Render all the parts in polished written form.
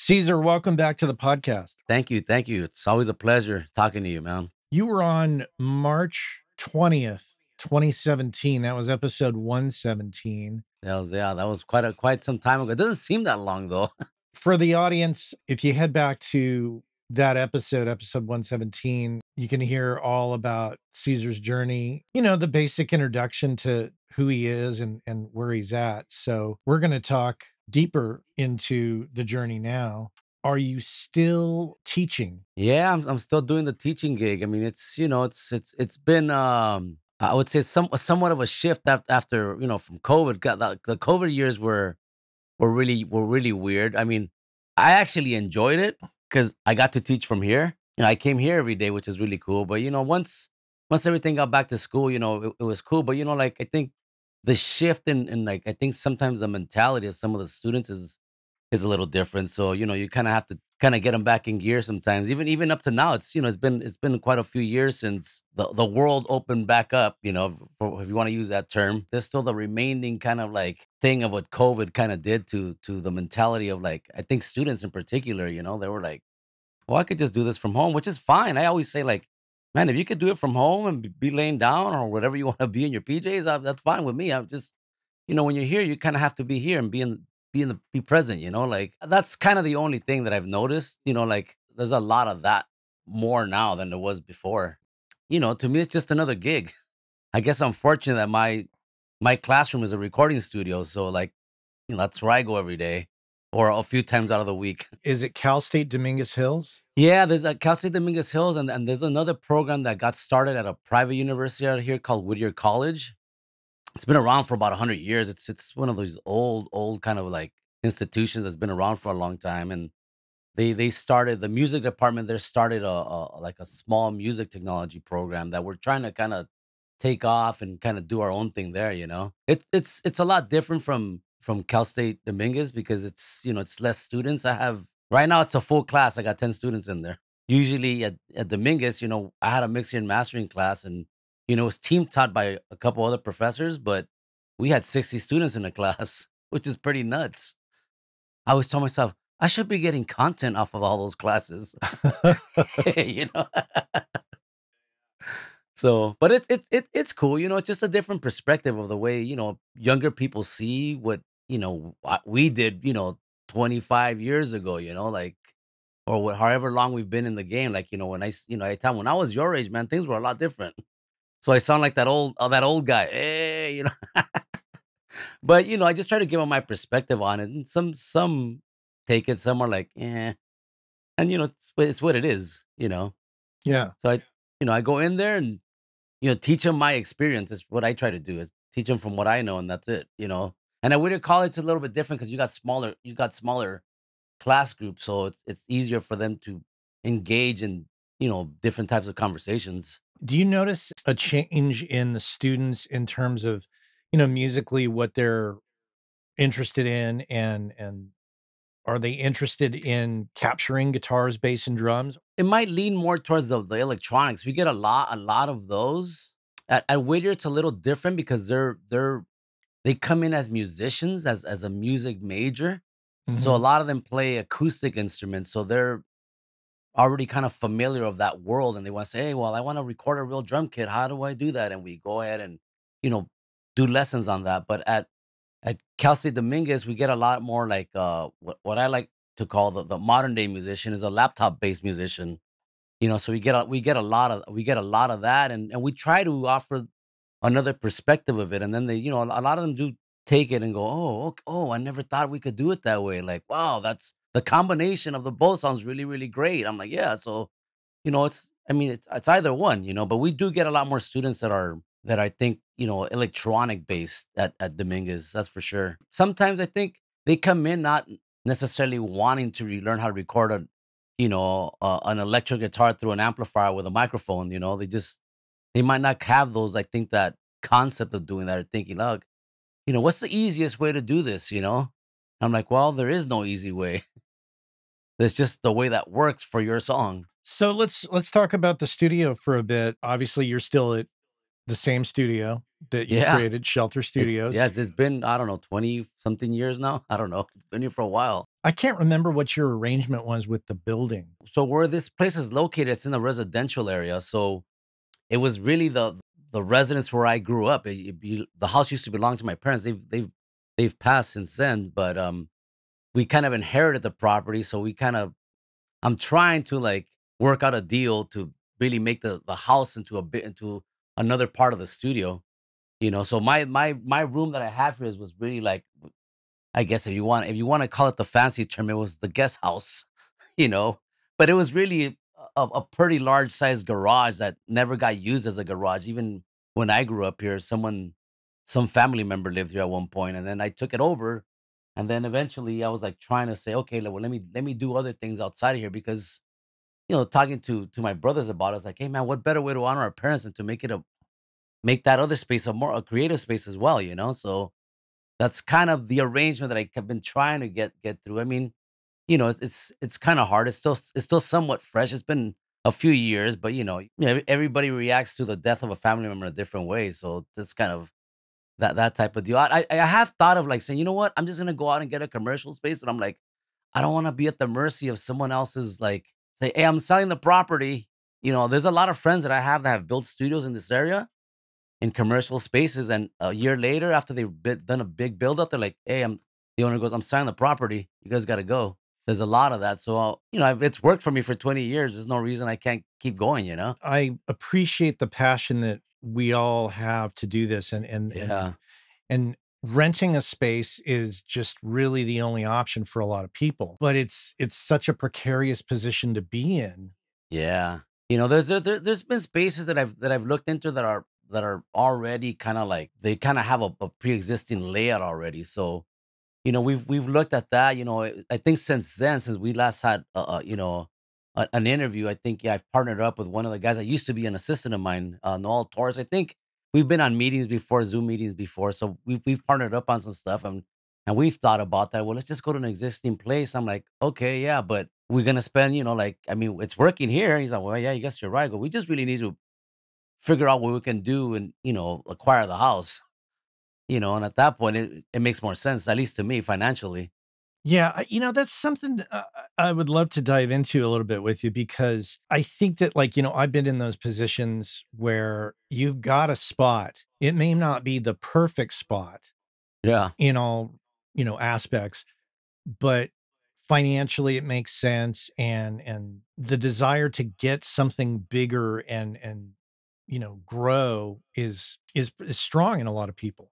Cesar, welcome back to the podcast. Thank you. Thank you. It's always a pleasure talking to you, man. You were on March 20th, 2017. That was episode 117. That was quite some time ago. It doesn't seem that long though. For the audience, if you head back to that episode 117, you can hear all about Cesar's journey, the basic introduction to who he is and where he's at. So we're going to talk deeper into the journey now. Are you still teaching? Yeah, I'm still doing the teaching gig. I mean, it's been I would say somewhat of a shift after, from COVID. The COVID years were really weird. I mean, I actually enjoyed it because I got to teach from here. I came here every day, which is really cool. But once everything got back to school, it was cool. But like I think the shift in like I think sometimes the mentality of some of the students is a little different. So you kind of have to kind of get them back in gear sometimes. Even up to now, it's been quite a few years since the world opened back up. If you want to use that term, there's still the remaining kind of like thing of what COVID kind of did to the mentality of like I think students in particular. They were like, well, I could just do this from home, which is fine. I always say like, man, if you could do it from home and be laying down or whatever you want to be in your PJs, that's fine with me. I'm just when you're here, you kind of have to be here and be present, like that's kind of the only thing that I've noticed, like there's a lot of that more now than there was before. To me, it's just another gig. I guess I'm fortunate that my classroom is a recording studio. So like, that's where I go every day or a few times out of the week. Is it Cal State Dominguez Hills? Yeah, there's a Cal State Dominguez Hills, and there's another program that got started at a private university out here called Whittier College. It's been around for about 100 years. It's one of those old kind of like institutions that's been around for a long time. And they started the music department there started like a small music technology program that we're trying to kind of take off and kind of do our own thing there. It's a lot different from Cal State Dominguez because it's less students. I have right now it's a full class. I got 10 students in there. Usually at Dominguez, I had a mixing and mastering class and it was team taught by a couple other professors, but we had 60 students in the class, which is pretty nuts. I always told myself, I should be getting content off of all those classes. you know? So, but it's cool, it's just a different perspective of the way, younger people see what we did, 25 years ago, like, or however long we've been in the game. Like, when I was your age, man, things were a lot different. So I sound like that old guy. Hey, But I just try to give them my perspective on it, and some take it, some are like, eh, and it's what it is. Yeah. So I go in there and teach them my experience. Is what I try to do is teach them from what I know, and that's it. And at Whittier College, it's a little bit different because you got smaller class groups, so it's easier for them to engage in different types of conversations. Do you notice a change in the students in terms of, musically what they're interested in and are they interested in capturing guitars, bass, and drums? It might lean more towards the electronics. We get a lot of those. At Whittier, it's a little different because they come in as musicians, as a music major. So a Mhm. lot of them play acoustic instruments. So they're already kind of familiar of that world and they want to say, hey, well, I want to record a real drum kit. How do I do that? And we go ahead and, you know, do lessons on that. But at Cal State Dominguez, we get a lot more like what I like to call the modern day musician is a laptop based musician. So we get a lot of that, and we try to offer another perspective of it, and then a lot of them do take it and go, oh, oh, I never thought we could do it that way. Like, wow, that's the combination of the both sounds really, really great. I'm like, yeah. So I mean, it's either one, but we do get a lot more students that I think electronic based at Dominguez. That's for sure. Sometimes I think they come in not necessarily wanting to relearn how to record an electric guitar through an amplifier with a microphone. They might not have those. I think that concept of doing that or thinking, look, what's the easiest way to do this? I'm like, well, there is no easy way. It's just the way that works for your song. So let's talk about the studio for a bit. Obviously, you're still at the same studio. that you Yeah. created, Shelter It's yeah, Studios. it's been, I don't know, 20 something years now. I don't know. It's been here for a while. I can't remember what your arrangement was with the building. So where this place is located, it's in a residential area. So it was really the residence where I grew up. The house used to belong to my parents. They've passed since then, but we kind of inherited the property. So we kind of I'm trying to like work out a deal to really make the house into a bit into another part of the studio. So my room that I have here was really like, I guess if you want to call it the fancy term, it was the guest house, you know. But it was really a pretty large sized garage that never got used as a garage. Even when I grew up here, some family member lived here at one point, and then I took it over. And then eventually I was like trying to say, okay, well, let me do other things outside of here because talking to my brothers about it, I was like, hey man, what better way to honor our parents than to make that other space a creative space as well, So that's kind of the arrangement that I have been trying to get through. I mean, it's kind of hard. It's still somewhat fresh. It's been a few years, but everybody reacts to the death of a family member in a different way. So it's kind of that type of deal. I have thought of like saying, you know what, I'm just gonna go out and get a commercial space, but I'm like, I don't want to be at the mercy of someone else's like say, hey, I'm selling the property. There's a lot of friends that I have that have built studios in this area in commercial spaces, and a year later, after done a big build up, they're like, "Hey, the owner goes, I'm selling the property. You guys got to go." There's a lot of that, so if it's worked for me for 20 years. There's no reason I can't keep going. I appreciate the passion that we all have to do this, Yeah, and renting a space is just really the only option for a lot of people. But it's such a precarious position to be in. yeah. There's been spaces that I've looked into that are already kind of like they kind of have a pre-existing layout already. So we've looked at that. I think since then, since we last had, an interview, I think yeah, I've partnered up with one of the guys that used to be an assistant of mine, Noel Torres. I think we've been on meetings before, Zoom meetings before, so we've partnered up on some stuff, and we've thought about that. Well, let's just go to an existing place. I'm like, okay, yeah, but we're gonna spend, like, I mean, it's working here. He's like, well, yeah, I guess you're right. But we just really need to figure out what we can do and acquire the house. And at that point, it makes more sense, at least to me, financially. Yeah, that's something that, I would love to dive into a little bit with you because I think that, like, I've been in those positions where you've got a spot. It may not be the perfect spot Yeah. in all, aspects, but financially it makes sense, and the desire to get something bigger and grow is strong in a lot of people.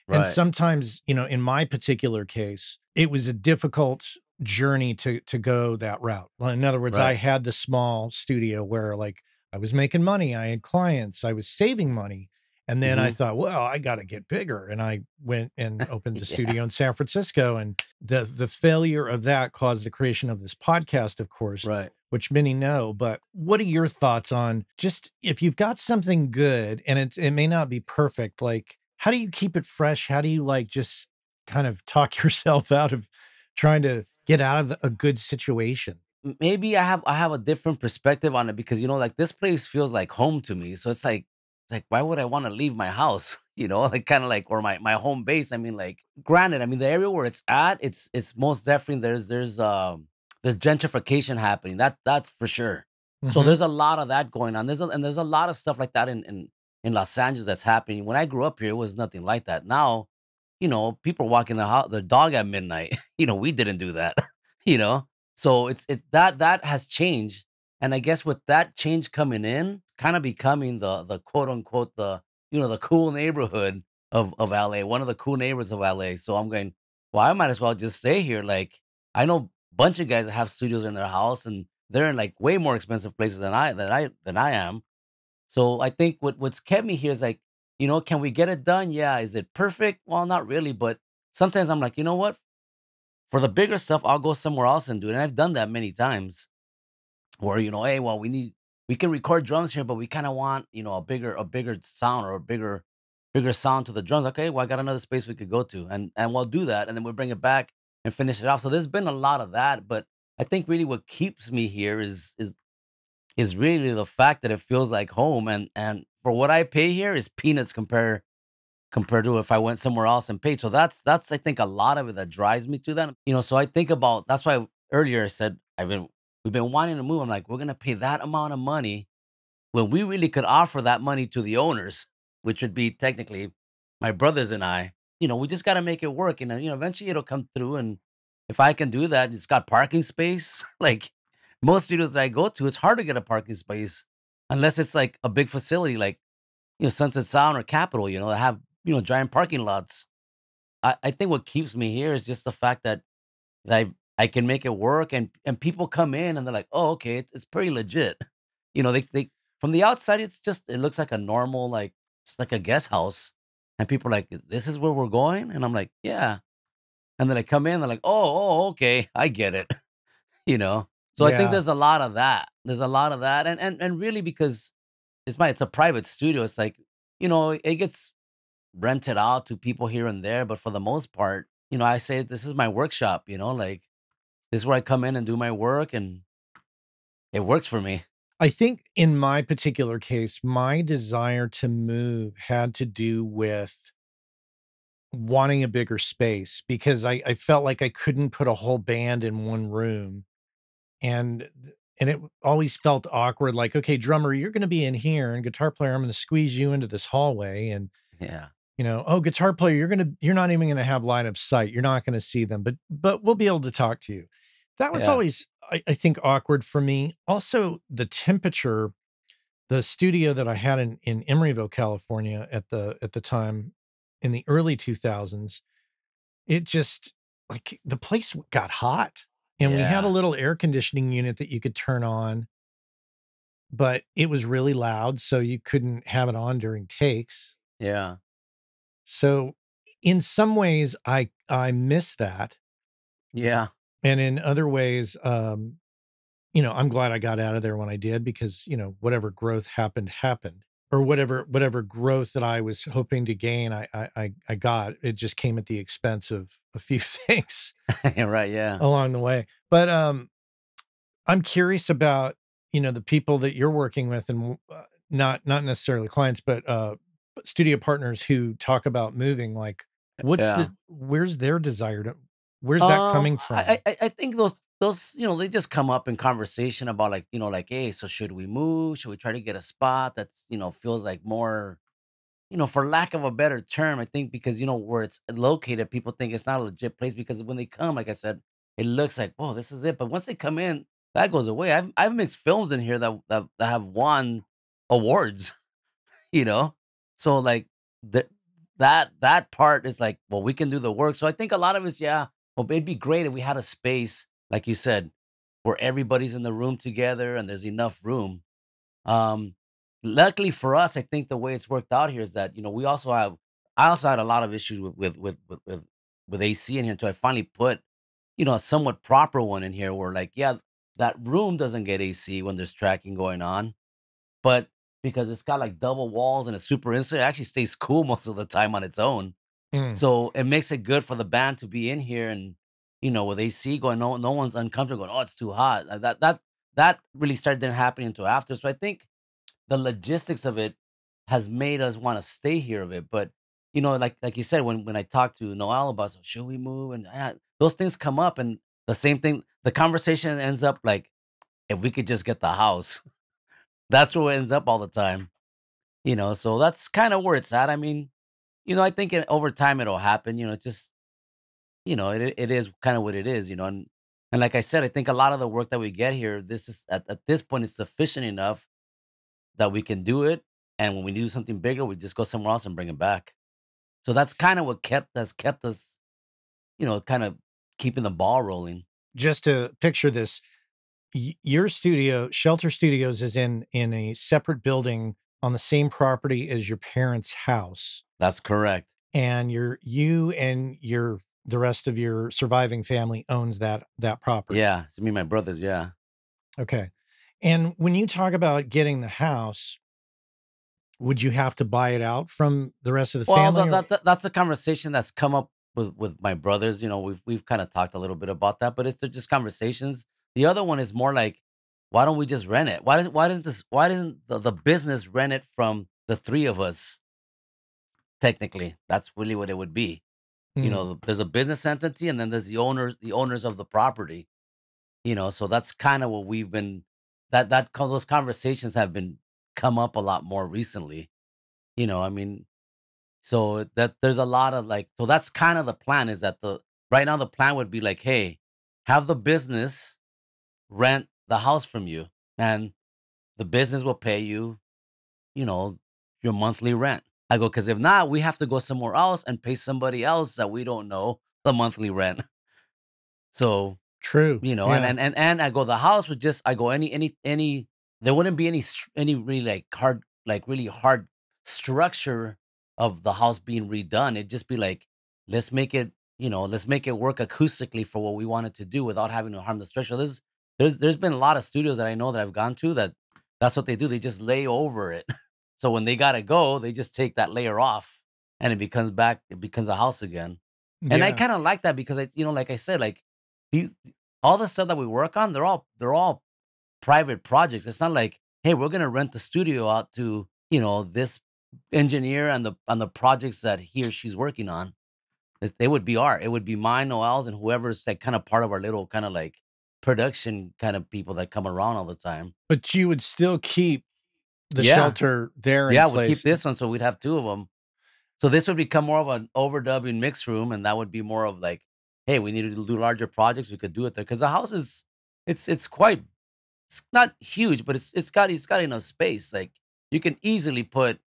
And Right. sometimes, in my particular case, it was a difficult journey to go that route. Well, in other words, I Right. had the small studio where, like, I was making money, I had clients, I was saving money, and then I Mhm. thought, "Well, I gotta get bigger," and I went and opened a Yeah. studio in San Francisco, and the failure of that caused the creation of this podcast, of course, Right. which many know. But what are your thoughts on just if you've got something good and it may not be perfect, like, how do you keep it fresh? How do you, like, just kind of talk yourself out of trying to get out of a good situation? Maybe I have a different perspective on it because like this place feels like home to me. So it's like why would I want to leave my house? Like kind of like or my home base. I mean, like granted, I mean the area where it's at, it's most definitely there's gentrification happening. That's for sure. So Mhm. there's a lot of that going on. There's a lot of stuff like that in Los Angeles that's happening. When I grew up here, it was nothing like that. Now, people walking the dog at midnight. We didn't do that. You know, so that has changed, and I guess with that change coming in, kind of becoming the quote unquote the cool neighborhood of LA, one of the cool neighborhoods of LA. So I'm going, well, I might as well just stay here. Like I know a bunch of guys that have studios in their house, and they're in like way more expensive places than I am. So I think what's kept me here is like, can we get it done? Yeah. Is it perfect? Well, not really, but sometimes I'm like, you know what? For the bigger stuff, I'll go somewhere else and do it. And I've done that many times where, hey, well, we can record drums here, but we kind of want, a bigger sound or a bigger sound to the drums. Okay, well, I got another space we could go to, and we'll do that, and then we'll bring it back and finish it off. So there's been a lot of that, but I think really what keeps me here is really the fact that it feels like home, and for what I pay here is peanuts compared. compared to if I went somewhere else and paid. So that's I think a lot of it that drives me to that. So I think about that's why earlier I said we've been wanting to move. I'm like, we're gonna pay that amount of money when we really could offer that money to the owners, which would be technically my brothers and I. We just gotta make it work. And eventually it'll come through. And if I can do that, it's got parking space. Like most studios that I go to, it's hard to get a parking space unless it's like a big facility like Sunset Sound or Capitol, that have, giant parking lots. I think what keeps me here is just the fact that I can make it work and people come in and they're like, "Oh, okay, it's pretty legit." They from the outside, it looks like a normal, like it's like a guest house. And people are like, "This is where we're going?" And I'm like, "Yeah." And then I come in, they're like, "Oh, okay, I get it." You know? So I think Yeah. there's a lot of that. There's a lot of that. And really because it's a private studio, it's like, it gets rented out to people here and there, but for the most part, I say this is my workshop, like this is where I come in and do my work and it works for me. I think in my particular case, my desire to move had to do with wanting a bigger space because I felt like I couldn't put a whole band in one room. And it always felt awkward, like, "Okay, drummer, you're gonna be in here, and guitar player, I'm gonna squeeze you into this hallway, and, Yeah. oh, guitar player, you're not even gonna have line of sight, you're not gonna see them, but we'll be able to talk to you." That was Yeah. always, I think, awkward for me. Also, the temperature, the studio that I had in Emeryville, California at the time in the early 2000s, it just like, the place got hot, and we had a Yeah. little air conditioning unit that you could turn on, but it was really loud, so you couldn't have it on during takes. Yeah. So, in some ways, I miss that, Yeah. and in other ways, I'm glad I got out of there when I did because, whatever growth happened, happened, or whatever growth that I was hoping to gain, I got. It just came at the expense of a few things Right. Yeah. along the way. But, I'm curious about, the people that you're working with and, not necessarily clients, but studio partners who talk about moving, like, Yeah. where's their desire to where's that coming from? I think those they just come up in conversation about like like, hey, so should we move? Should we try to get a spot that's feels like more for lack of a better term, I think because where it's located, people think it's not a legit place because when they come, like I said, it looks like, oh, this is it. But once they come in, that goes away. I've mixed films in here that have won awards, you know? So like the, that part is like, well, we can do the work. So I think a lot of it's yeah, well, it'd be great if we had a space, like you said, where everybody's in the room together and there's enough room. um, Luckily for us, I think the way it's worked out here is that I also had a lot of issues with AC in here until I finally put a somewhat proper one in here where like yeah, that room doesn't get AC when there's tracking going on, but because it's got like double walls and it's super insulated, it actually stays cool most of the time on its own. Mm. So it makes it good for the band to be in here and with AC going, no one's uncomfortable going, oh, it's too hot. That really started didn't happen until after. So I think the logistics of it has made us wanna stay here of it, but, like you said, when I talked to Noel about, "So should we move?" And, those things come up, and the same thing the conversation ends up like, "If we could just get the house." That's where it ends up all the time, so that's kinda where it's at. I mean, I think over time it'll happen, it's just, it is kinda what it is, and like I said, I think a lot of the work that we get here, this is at this point, is sufficient enough that we can do it, and when we do something bigger, we just go somewhere else and bring it back. So that's kinda what kept us, kind of keeping the ball rolling. Just to picture this, your studio, Shelter Studios, is in a separate building on the same property as your parents' house, That's correct. and you and the rest of your surviving family owns that property. Yeah, it's me and my brothers, yeah. Okay. And when you talk about getting the house, would you have to buy it out from the rest of the Well, family, or that's a conversation that's come up with my brothers, we've kinda talked a little bit about that, but it's just conversations. The other one is more like, why don't we just rent it? Why doesn't the business rent it from the 3 of us? technically. That's really what it would be. Mm, There's a business entity and then there's the owners of the property, so that's kind of what we've been those conversations have been come up a lot more recently. I mean, so that there's a lot of like, so that's kind of the plan is that the right now the plan would be like, hey, have the business rent the house from you and the business will pay you, you know, your monthly rent. I go, because if not, we have to go somewhere else and pay somebody else that we don't know the monthly rent. So, true. and Yeah. and I go, the house would just I go any there wouldn't be any really like hard really hard structure of the house being redone. It'd just be like, let's make it, let's make it work acoustically for what we wanted to do without having to harm the structure. There's been a lot of studios that I know that I've gone to that's what they do. They just lay over it. So when they gotta go, they just take that layer off and it becomes a house again. And I Yeah. kind of like that because like I said, like the all the stuff that we work on, they're all private projects. It's not like, hey, we're gonna rent the studio out to, this engineer and the projects that he or she's working on. They would be art. It would be mine, Noel's, and whoever's like kind of part of our little kind of like production kind of people that come around all the time. But you would still keep the Yeah. shelter there in Yeah, we'd keep place. this one so we'd have two of them. So this would become more of an overdubbing mix room, and that would be more of like, hey, we need to do larger projects. We could do it there because the house is it's quite it's not huge, but it's got enough space. Like you can easily put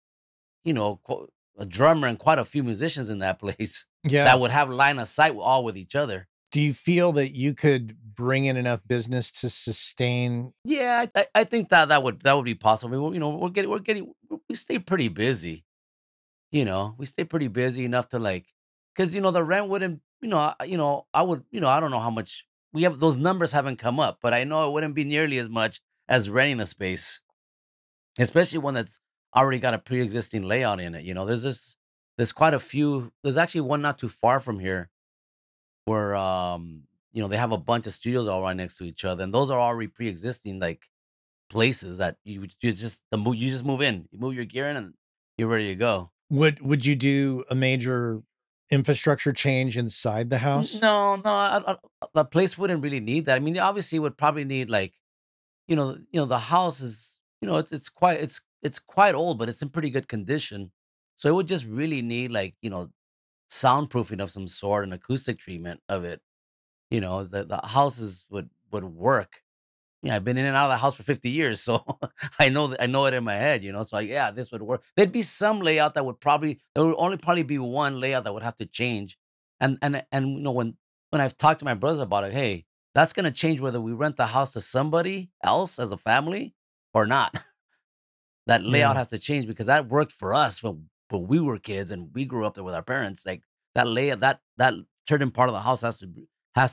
a drummer and quite a few musicians in that place Yeah. that would have line of sight all with each other. Do you feel that you could bring in enough business to sustain? Yeah, I think that would be possible. We stay pretty busy. We stay pretty busy enough to like, because the rent wouldn't, I would, I don't know how much we have. Those numbers haven't come up, but I know it wouldn't be nearly as much as renting a space, especially one that's already got a pre-existing layout in it. There's quite a few. There's actually one not too far from here where they have a bunch of studios all right next to each other, and those are already pre-existing like places that you just move in, you move your gear in, and you're ready to go. Would you do a major infrastructure change inside the house? No, no, the place wouldn't really need that. I mean, obviously, it would probably need like, the house is, it's quite old, but it's in pretty good condition. So it would just really need like, soundproofing of some sort, and acoustic treatment of it. The houses would work. Yeah, I've been in and out of the house for 50 years, so I know it in my head, So yeah, this would work. There'd be some layout that there would only probably be one layout that would have to change. And when I've talked to my brothers about it, hey, that's gonna change whether we rent the house to somebody else as a family or not. That layout Yeah. has to change because that worked for us when we were kids and we grew up there with our parents. Like that layout, that certain part of the house has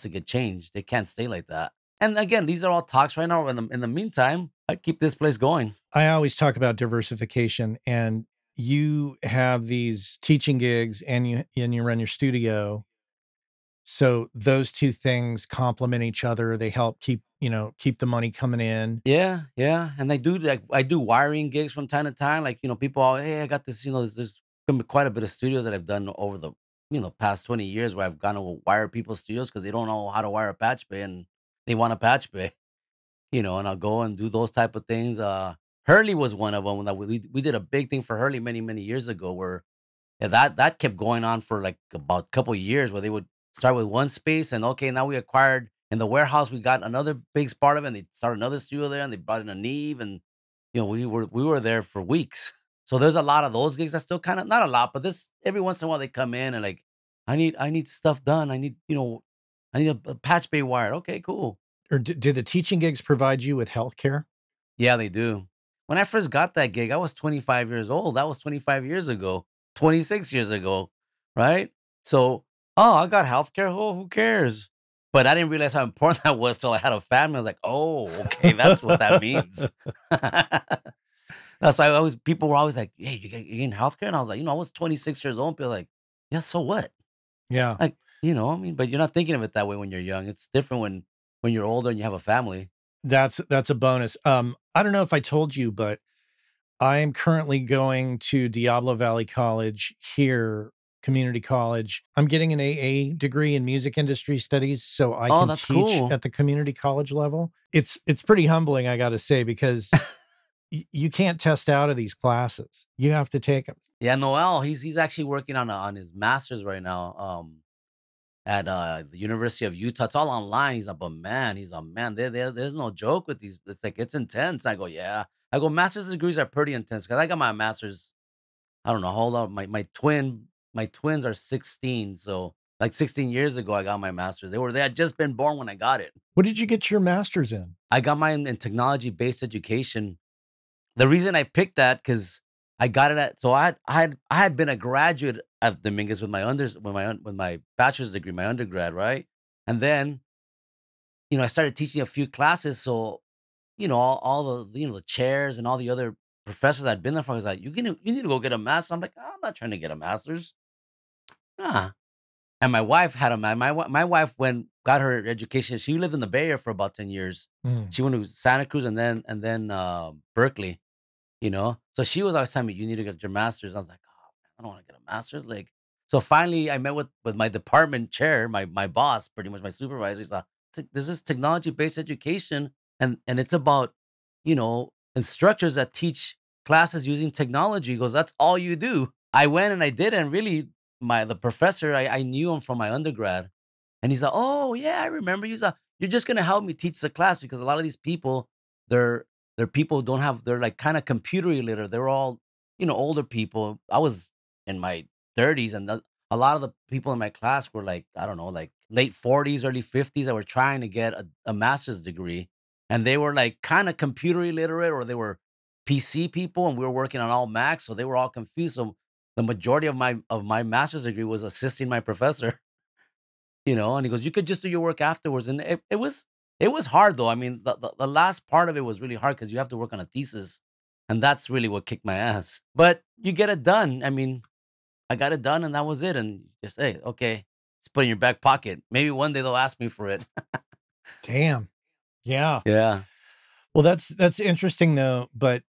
to get changed. They can't stay like that. And again, these are all talks right now. In the meantime, I keep this place going. I always talk about diversification, and you have these teaching gigs and you run your studio. So those 2 things complement each other. They help keep the money coming in. Yeah, yeah. And I do wiring gigs from time to time. Like, people all, hey, I got this, there's been quite a bit of studios that I've done over the, past 20 years where I've gone to wire people's studios because they don't know how to wire a patch bay and they want a patch bay. And I'll go and do those type of things. Hurley was one of them that we did a big thing for Hurley many, many years ago where yeah, that kept going on for like about a couple of years where they would start with one space and okay, now we acquired in the warehouse, we got another big part of it, and they started another studio there and they brought in a Neve and we were there for weeks. So there's a lot of those gigs that still kind of not a lot, but this every once in a while they come in and like, I need stuff done. I need a patch bay wired. Okay, cool. Or do the teaching gigs provide you with healthcare? Yeah, they do. When I first got that gig, I was 25 years old. That was 25 years ago, 26 years ago, right? So, oh, I got healthcare. Oh, who cares? But I didn't realize how important that was till I had a family. I was like, oh, okay, that's what that means. That's why people were always like, hey, you getting healthcare? And I was like, I was 26 years old. And people were like, yeah, so what? Yeah. Like, I mean, but you're not thinking of it that way when you're young. It's different when you're older and you have a family. That's a bonus. I don't know if I told you, but I am currently going to Diablo Valley College here, community college. I'm getting an AA degree in music industry studies so I Oh, can that's teach cool. at the community college level. It's pretty humbling, I gotta say, because you can't test out of these classes. You have to take them. Yeah, Noel, he's actually working on his master's right now, at, the University of Utah. It's all online. He's a man, there's no joke with these. It's like, it's intense. I go, "Yeah." I go, "Master's degrees are pretty intense because I got my master's." I don't know, hold on, my twins are 16, so, like, 16 years ago, I got my master's. They had just been born when I got it. What did you get your master's in? I got mine in technology-based education. The reason I picked that because I got it at, so I had been a graduate at Dominguez with with my bachelor's degree, my undergrad, right? And then, I started teaching a few classes, so, all the, the chairs and all the other professors that had been there for was like, you need to go get a master's." I'm like, "I'm not trying to get a master's." Nah. And my wife had a my wife went got her education. She lived in the Bay Area for about 10 years. Mm. She went to Santa Cruz and then Berkeley. So she was always telling me, "You need to get your master's." I was like, "Oh man, I don't want to get a master's." Like, so finally, I met with my department chair, my boss, pretty much my supervisor. He's like, "There's this technology based education, and it's about, instructors that teach classes using technology." He goes, "That's all you do." I went and I did, and really, the professor, I knew him from my undergrad, and he's like, "Oh yeah, I remember you." He's like, "You're just gonna help me teach the class because a lot of these people, they're people who don't have, they're like kind of computer illiterate. They're all, older people." I was in my 30s, and a lot of the people in my class were like, I don't know, like late 40s, early 50s that were trying to get a master's degree. And they were like kind of computer illiterate, or they were PC people, and we were working on all Macs. So they were all confused. So the majority of my master's degree was assisting my professor. And he goes, "You could just do your work afterwards." And it was hard though. I mean, the last part of it was really hard because you have to work on a thesis. And that's really what kicked my ass. But you get it done. I mean, I got it done and that was it. And just, hey, okay, just put it in your back pocket. Maybe one day they'll ask me for it. Damn. Yeah. Yeah. Well, that's interesting though, but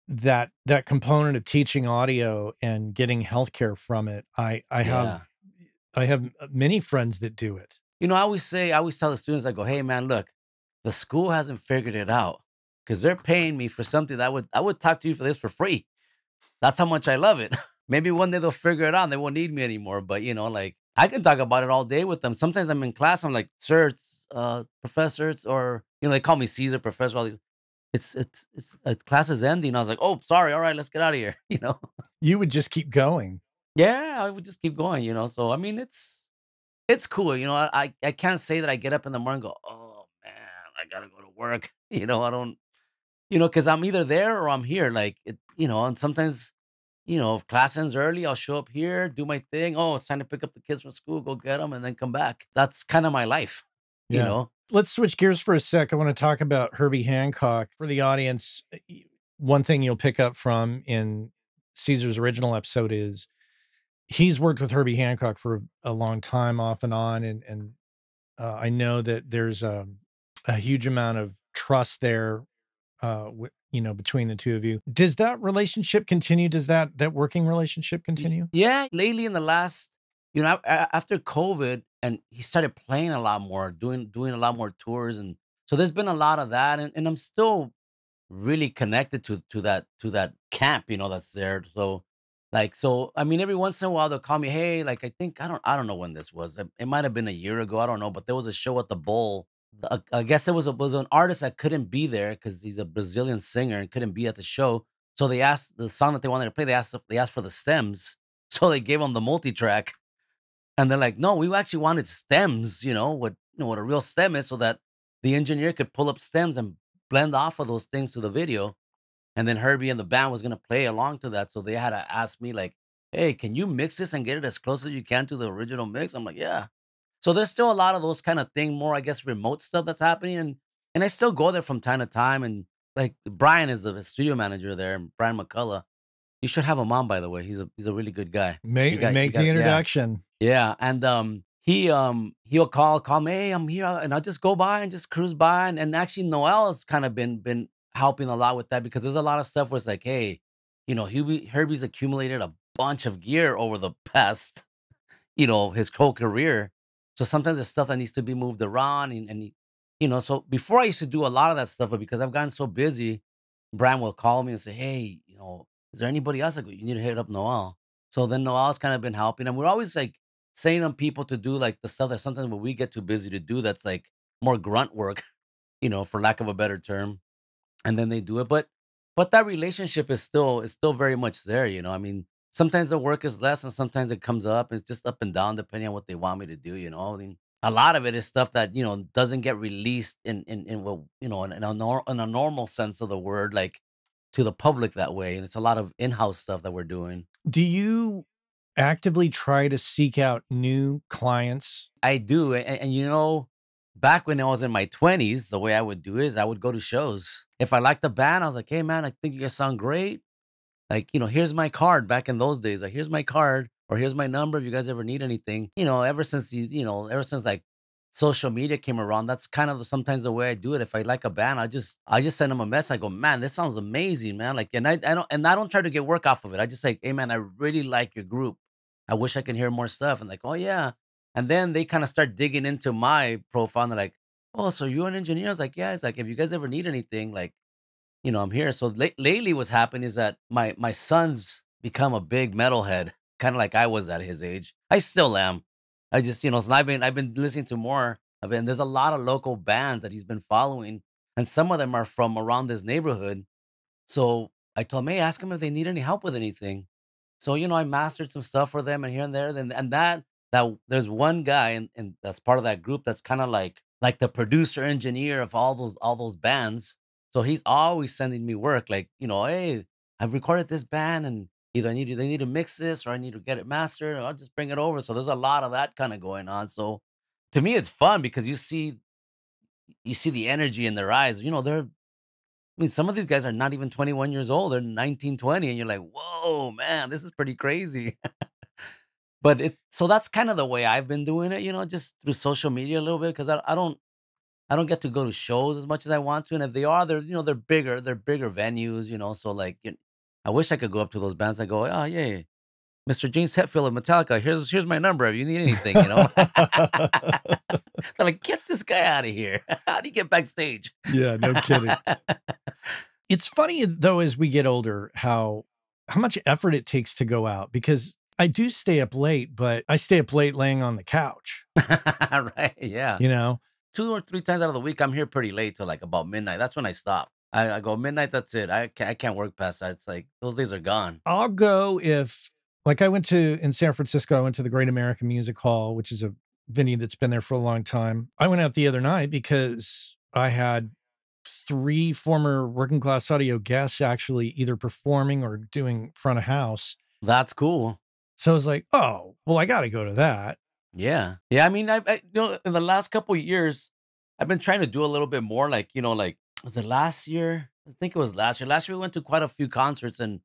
that component of teaching audio and getting healthcare from it, Yeah. I have many friends that do it. I always tell the students, I go, "Hey man, look, the school hasn't figured it out because they're paying me for something that I would talk to you for this for free. That's how much I love it." Maybe one day they'll figure it out and they won't need me anymore. But like, I can talk about it all day with them. Sometimes I'm in class, I'm like, "Sir, it's professor, or they call me Caesar, professor, all these. Class is ending." I was like, "Oh, sorry, all right, let's get out of here." You would just keep going. Yeah, I would just keep going. So I mean, it's cool. I can't say that I get up in the morning and go, "Oh man, I gotta go to work." I don't, because I'm either there or I'm here. Like and sometimes, if class ends early, I'll show up here, do my thing. Oh, it's time to pick up the kids from school, go get them, and then come back. That's kind of my life, you Yeah. know? Let's switch gears for a sec. I want to talk about Herbie Hancock for the audience. One thing you'll pick up from in Caesar's original episode is he's worked with Herbie Hancock for a long time, off and on, and I know that there's a huge amount of trust there, between the two of you. Does that relationship continue? Does that working relationship continue? Yeah, lately in the last, after COVID, and he started playing a lot more, doing a lot more tours, and so there's been a lot of that, and I'm still really connected to that camp, that's there. So, I mean, every once in a while they'll call me, "Hey, like, I don't know when this was. It might have been a year ago. I don't know, but there was a show at the Bowl. I guess there was an artist that couldn't be there because he's a Brazilian singer and couldn't be at the show. So they asked the song that they wanted to play. They asked for the stems, so they gave them the multi track, and they're like, "No, we actually wanted stems. What a real stem is, so that the engineer could pull up stems and blend off of those things to the video." And then Herbie and the band was gonna play along to that, so they had to ask me like, "Hey, can you mix this and get it as close as you can to the original mix?" I'm like, "Yeah." So there's still a lot of those kind of thing, more I guess remote stuff that's happening, and I still go there from time to time. And like Brian is the studio manager there, and Brian McCullough. You should have him on, by the way. He's a really good guy. You Make got you make the got yeah. introduction. Yeah, and he'll call me, "Hey, I'm here," and I'll just go by and just cruise by. And actually Noel has kind of been helping a lot with that because there's a lot of stuff where it's like, "Hey, Herbie's accumulated a bunch of gear over the past, his whole career. So sometimes there's stuff that needs to be moved around, so before I used to do a lot of that stuff, but because I've gotten so busy, Brian will call me and say, "Hey, is there anybody else?" I go, "You need to hit up Noel." So then Noel's kind of been helping, and we're always like saying on people to do like the stuff that sometimes when we get too busy to do, that's like more grunt work, for lack of a better term, and then they do it. But that relationship is still very much there. I mean, sometimes the work is less, and sometimes it comes up. It's just up and down depending on what they want me to do. I mean, a lot of it is stuff that doesn't get released in what in a normal sense of the word, like to the public that way. And it's a lot of in-house stuff that we're doing. Do you actively try to seek out new clients? I do, and back when I was in my 20s, the way I would do is I would go to shows. If I liked the band, I was like, "Hey, man, I think you guys sound great. Like, here's my card." Back in those days, like, "Here's my card, or here's my number if you guys ever need anything." Ever since like social media came around, that's kind of sometimes the way I do it. If I like a band, I just send them a message. I go, "Man, this sounds amazing, man." Like, and I don't try to get work off of it. I just say, "Hey, man, I really like your group. I wish I can hear more stuff." And like, "Oh yeah." And then they kind of start digging into my profile and they're like, "Oh, so you're an engineer?" I was like, "Yeah." It's like, "If you guys ever need anything, like, I'm here." So lately, what's happened is that my son's become a big metalhead, kind of like I was at his age. I still am. I just, so I've been listening to more of it. And there's a lot of local bands that he's been following, and some of them are from around this neighborhood. So I told him, "Hey, ask them if they need any help with anything." So, I mastered some stuff for them and here and there. Then and that there's one guy and that's part of that group that's kind of like the producer engineer of all those bands. So he's always sending me work, like, "Hey, I've recorded this band and either they need to mix this or I need to get it mastered, or I'll just bring it over." So there's a lot of that kind of going on. So to me it's fun because you see the energy in their eyes. I mean, some of these guys are not even 21 years old. They're 19, 20, and you're like, "Whoa, man, this is pretty crazy." So that's kind of the way I've been doing it, just through social media a little bit because I don't get to go to shows as much as I want to. And if they are, they're bigger venues, So like, I wish I could go up to those bands and go, "Oh yeah, Mr. James Hetfield of Metallica, here's my number if you need anything." They're like, "Get this guy out of here. How do you get backstage?" Yeah, no kidding. It's funny though, as we get older, how much effort it takes to go out, because I do stay up late, but I stay up late laying on the couch, Right, yeah. you know? 2 or 3 times out of the week, I'm here pretty late till, like, about midnight. That's when I stop. I go, "Midnight, that's it. I can't work past that." It's like, those days are gone. I'll go if, like, in San Francisco, I went to the Great American Music Hall, which is a venue that's been there for a long time. I went out the other night because I had 3 former working class audio guests actually either performing or doing front of house. That's cool. So I was like, "Oh, well, I gotta go to that." Yeah. Yeah, I mean, in the last couple of years, I've been trying to do a little bit more, like, was it last year? I think it was last year. Last year, we went to quite a few concerts, and,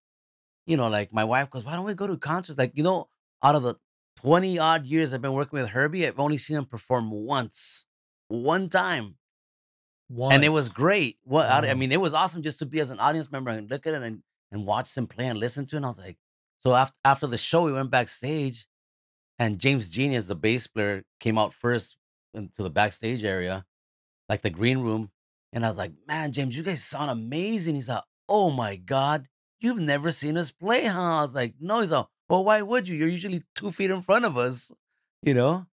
like, my wife goes, "Why don't we go to concerts?" Like, out of the 20 odd years I've been working with Herbie, I've only seen him perform once, one time. And it was Once. great. I Wow. mean, it was awesome just to be as an audience member and look at it and watch them play and listen to it. And I was like, so after the show, we went backstage, and James Genius, the bass player, came out first into the backstage area, like the green room. And I was like, "Man, James, you guys sound amazing." He's like, "Oh my God, you've never seen us play, huh?" I was like, "No." He's like, "Well, why would you? You're usually 2 feet in front of us, you know?"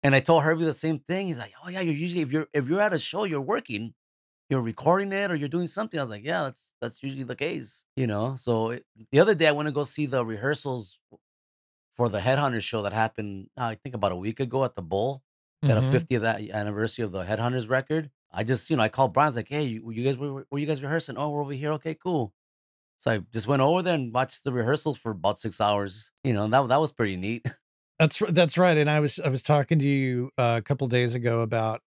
And I told Herbie the same thing. He's like, "Oh yeah, you're usually if you're at a show, you're working, you're recording it or you're doing something." I was like, "Yeah, that's usually the case." So the other day I went to go see the rehearsals for the Headhunters show that happened, I think about a week ago at the Bowl, at a Mhm. 50th anniversary of the Headhunters record. I called Brian. I was like, "Hey, you guys were you guys rehearsing?" "Oh, we're over here." "Okay, cool." So I just went over there and watched the rehearsals for about 6 hours. And that was pretty neat. That's right, and I was talking to you a couple days ago about,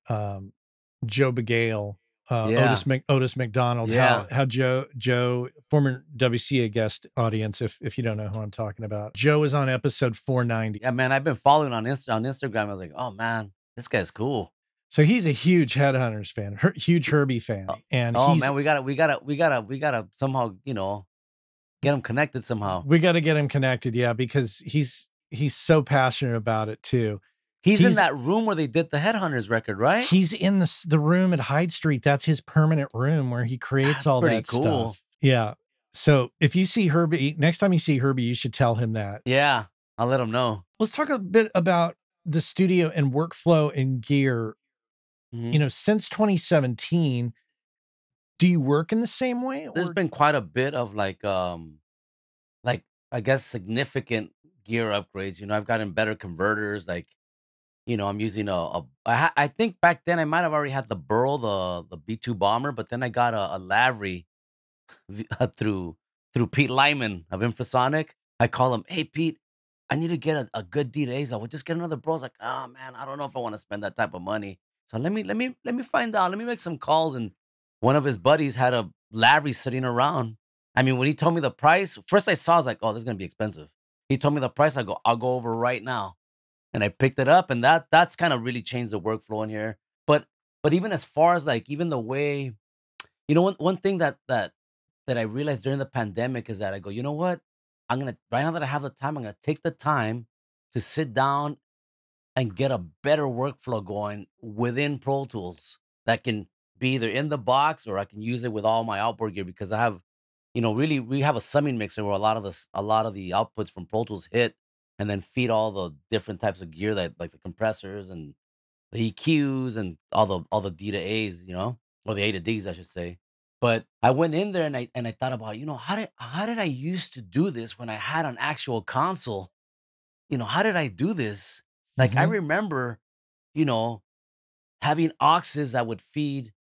Joe Begale, Yeah, Otis McDonald, yeah, how Joe, former WCA guest audience, if you don't know who I'm talking about. Joe is on episode 490. yeah, man. I've been following on Instagram. I was like, "Oh man, this guy's cool." So he's a huge Headhunters fan, huge Herbie fan, Oh, and oh he's man, we gotta somehow. Get them connected somehow. We got to get him connected, yeah, because he's so passionate about it too. He's in He's that room where they did the Headhunters record, right? he's in the room at Hyde Street. That's his permanent room where he creates That's all pretty that cool. stuff. Yeah. So if you see Herbie, next time you see Herbie, you should tell him that. Yeah, I'll let him know. Let's talk a bit about the studio and workflow and gear. Mhm. Since 2017, do you work in the same way There's or been quite a bit of like I guess significant gear upgrades. I've gotten better converters. Like, I'm using I think back then I might have already had the Burl, the B2 bomber, but then I got a Lavery through Pete Lyman of Infrasonic. I call him, "Hey Pete, I need to get a good D-Days. I would just get another Bro." I was like, "Oh man, I don't know if I want to spend that type of money." So let me find out. Let me make some calls. And one of his buddies had a Lavery sitting around. I mean, when he told me the price, first I saw, I was like, "Oh, this is gonna be expensive." He told me the price. I go, "I'll go over right now." And I picked it up, and that's kind of really changed the workflow in here. But even as far as like even the way, one thing that I realized during the pandemic is that I go, you know what? Right now that I have the time, I'm gonna take the time to sit down and get a better workflow going within Pro Tools that can be either in the box or I can use it with all my outboard gear because I have, really we have a summing mixer where a lot of the outputs from Pro Tools hit and then feed all the different types of gear that like the compressors and the EQs and all the D to A's, or the A to D's, I should say. But I went in there and I thought about, how did I used to do this when I had an actual console? How did I do this? Like I Mhm. remember, you know, having auxes that would feed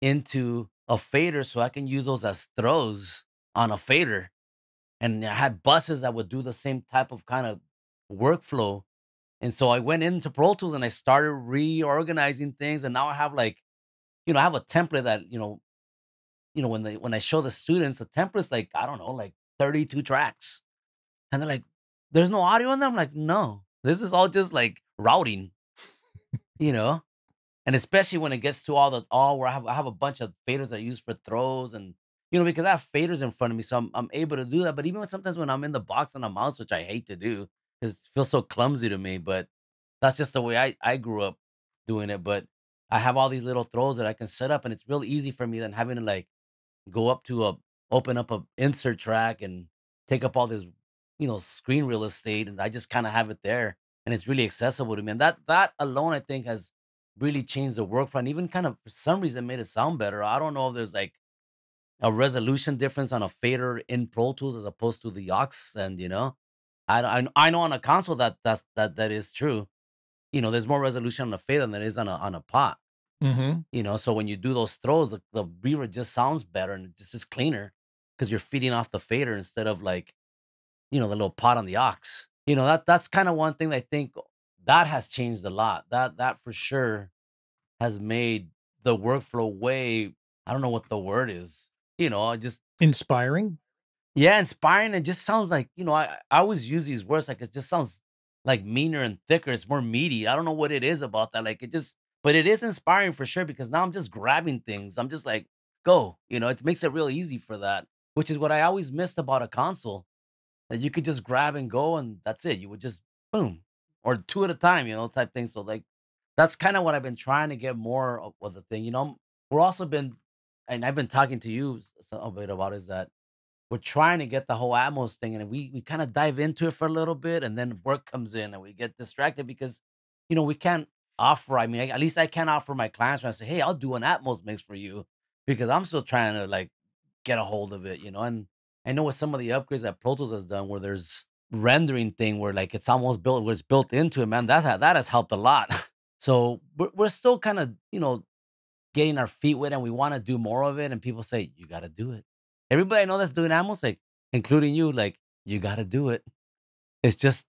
into a fader so I can use those as throws on a fader. And I had buses that would do the same type of kind of workflow. And so I went into Pro Tools and I started reorganizing things. And now I have like, I have a template that, when I show the students the template's like, I don't know, like 32 tracks. And they're like, there's no audio in them. I'm like, no, this is all just like routing, you know? And especially when it gets to all where I have a bunch of faders I use for throws and because I have faders in front of me, so I'm able to do that. But even sometimes when I'm in the box on a mouse, which I hate to do, because it feels so clumsy to me, but that's just the way I grew up doing it. But I have all these little throws that I can set up, and it's real easy for me than having to like go up to open up a insert track and take up all this, screen real estate, and I just kind of have it there, and it's really accessible to me. And that alone, I think, has really changed the workflow, and even kind of for some reason made it sound better. I don't know if there's like a resolution difference on a fader in Pro Tools as opposed to the aux, and I know on a console that is true. There's more resolution on a fader than there is on a pot. Mhm. So when you do those throws, the reverb just sounds better and it just is cleaner because you're feeding off the fader instead of like, the little pot on the aux. That's kind of one thing that I think that has changed a lot. That for sure has made the workflow way, I don't know what the word is. I just Inspiring? yeah, inspiring. It just sounds like, I always use these words like it just sounds like meaner and thicker. It's more meaty. I don't know what it is about that. Like but it is inspiring for sure because now I'm just grabbing things. I'm just like, go. It makes it real easy for that, which is what I always missed about a console that you could just grab and go and that's it. You would just boom or two at a time, type thing. So like that's kind of what I've been trying to get more of the thing. We're also been, and I've been talking to you a bit about is that we're trying to get the whole Atmos thing, and we kind of dive into it for a little bit, and then work comes in, and we get distracted because, we can't offer. I mean, at least I can't offer my clients when I say, "Hey, I'll do an Atmos mix for you," because I'm still trying to like get a hold of it, And I know with some of the upgrades that Pro Tools has done, where there's rendering thing where like it's almost built, where it's built into it, man. That has helped a lot. So we're still kind of getting our feet wet and we wanna do more of it, and people say, "You gotta do it." Everybody I know that's doing animals, like, including you, like, "You gotta do it." It's just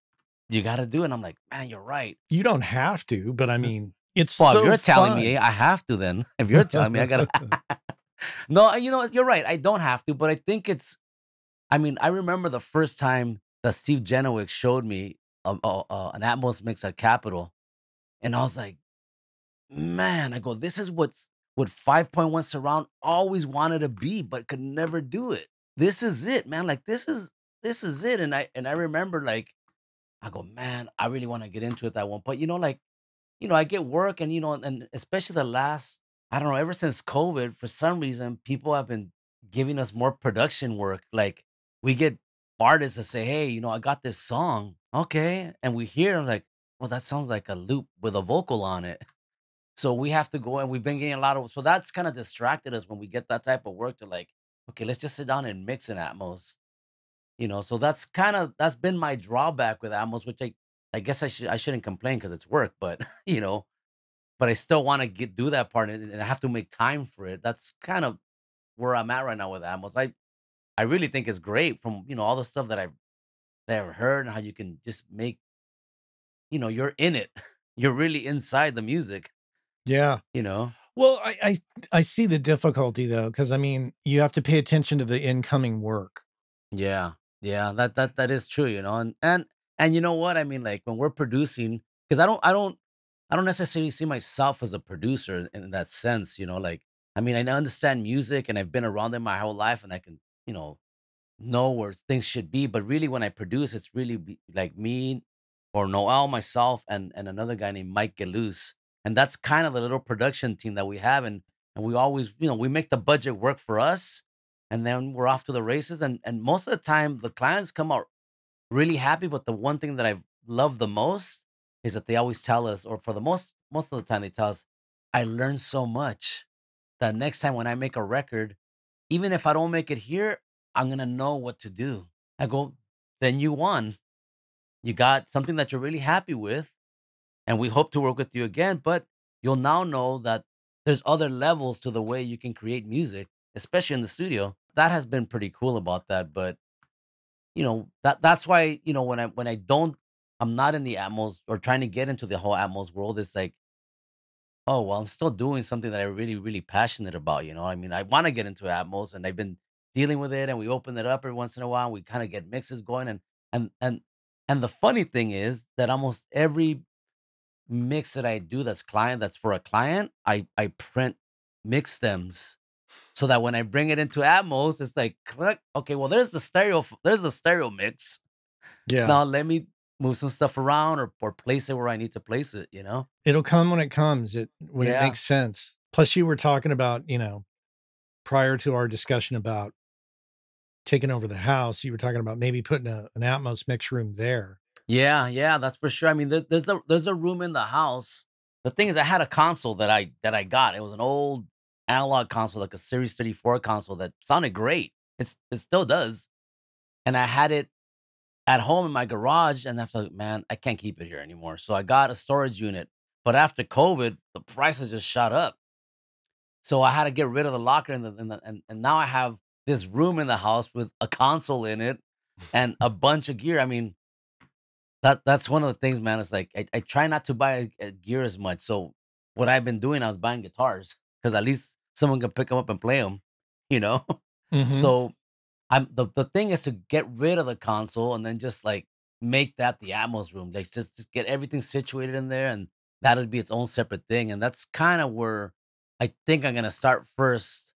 you gotta do it, and I'm like, "Man, you're right." You don't have to, but I mean, it's Well, if so you're telling me, fun. I have to then. If you're telling me I gotta No, you know what, you're right, I don't have to, but I think I mean, I remember the first time that Steve Genowick showed me an Atmos mix at Capitol, and I was like, "Man," I go, "This is what 5.1 surround always wanted to be, but could never do it." this is it, man. Like this is it. And I remember like I go, man, I really want to get into it that one. But like, I get work and and especially the last, I don't know, ever since COVID, for some reason, people have been giving us more production work. Like we get artists that say, hey, I got this song. Okay. And we hear them like, well, that sounds like a loop with a vocal on it. So we have to go and we've been getting a lot of, so that's kind of distracted us when we get that type of work to like, okay, let's just sit down and mix an Atmos. So that's been my drawback with Atmos, which I guess I shouldn't complain because it's work, but but I still want to get do that part and I have to make time for it. That's kind of where I'm at right now with Atmos. I really think it's great from all the stuff that I've heard and how you can just make you're in it, you're really inside the music. Yeah. You know. Well, I see the difficulty though, because I mean, you have to pay attention to the incoming work. Yeah. Yeah, that is true, and you know what? I mean, like when we're producing, because I don't necessarily see myself as a producer in that sense, like I mean, I understand music and I've been around it my whole life and I can, know where things should be, but really when I produce, it's really like me or Noel, myself, and another guy named Mike Gelus, and that's kind of the little production team that we have, and we always, we make the budget work for us, and then we're off to the races, and most of the time the clients come out really happy. But the one thing that I've loved the most is that they always tell us, or for the most of the time they tell us, I learned so much that next time when I make a record, even if I don't make it here, I'm gonna know what to do. I go, then you won. You got something that you're really happy with, and we hope to work with you again. But you'll now know that there's other levels to the way you can create music, especially in the studio. That has been pretty cool about that. But that's why when I don't, I'm not in the Atmos or trying to get into the whole Atmos world. It's like, oh, well, I'm still doing something that I'm really, really passionate about, I mean, I wanna get into Atmos, and I've been dealing with it, and we open it up every once in a while, and we kinda get mixes going, and and and the funny thing is that almost every mix that I do that's for a client, I print mix stems so that when I bring it into Atmos, it's like, click, okay, well, there's the stereo mix. Yeah. Now let me move some stuff around or place it where I need to place it, you know? It'll come when it comes, when it Yeah. makes sense. Plus, you were talking about, prior to our discussion about taking over the house, you were talking about maybe putting an Atmos mix room there. Yeah, yeah, that's for sure. I mean, there's a room in the house. The thing is, I had a console that I got. It was an old analog console, like a Series 34 console that sounded great. It still does. And I had it at home in my garage, and after, man, I can't keep it here anymore. So I got a storage unit. But after COVID, the prices just shot up. So I had to get rid of the locker and now I have this room in the house with a console in it and a bunch of gear. I mean, that's one of the things, man. It's like I try not to buy gear as much. So what I've been doing, I was buying guitars because at least someone can pick them up and play them, you know. Mhm. So the thing is to get rid of the console and then just like make that the Atmos room. Like just get everything situated in there, and that'll be its own separate thing. And that's kind of where I think I'm gonna start first,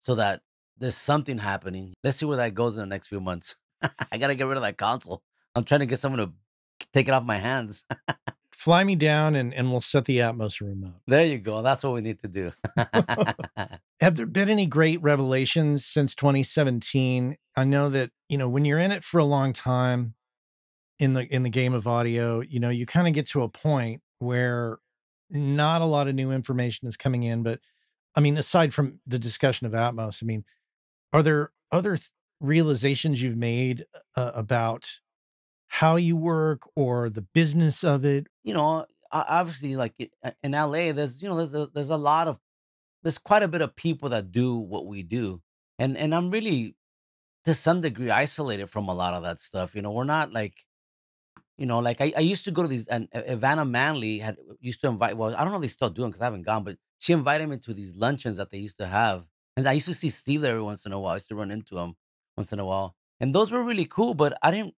so that there's something happening. Let's see where that goes in the next few months. I gotta get rid of that console. I'm trying to get someone to take it off my hands. Fly me down and we'll set the Atmos room up. There you go. That's what we need to do. Have there been any great revelations since 2017? I know that, when you're in it for a long time in the game of audio, you kinda get to a point where not a lot of new information is coming in, but I mean, aside from the discussion of Atmos, I mean, are there other realizations you've made about how you work or the business of it? Obviously, like in LA, there's quite a bit of people that do what we do, and I'm really to some degree isolated from a lot of that stuff. We're not like like I used to go to these, and Ivana Manley had used to invite. Well, I don't know if they still do them because I haven't gone, but she invited me to these luncheons that they used to have, and I used to see Steve there every once in a while. I used to run into him once in a while, and those were really cool. But I didn't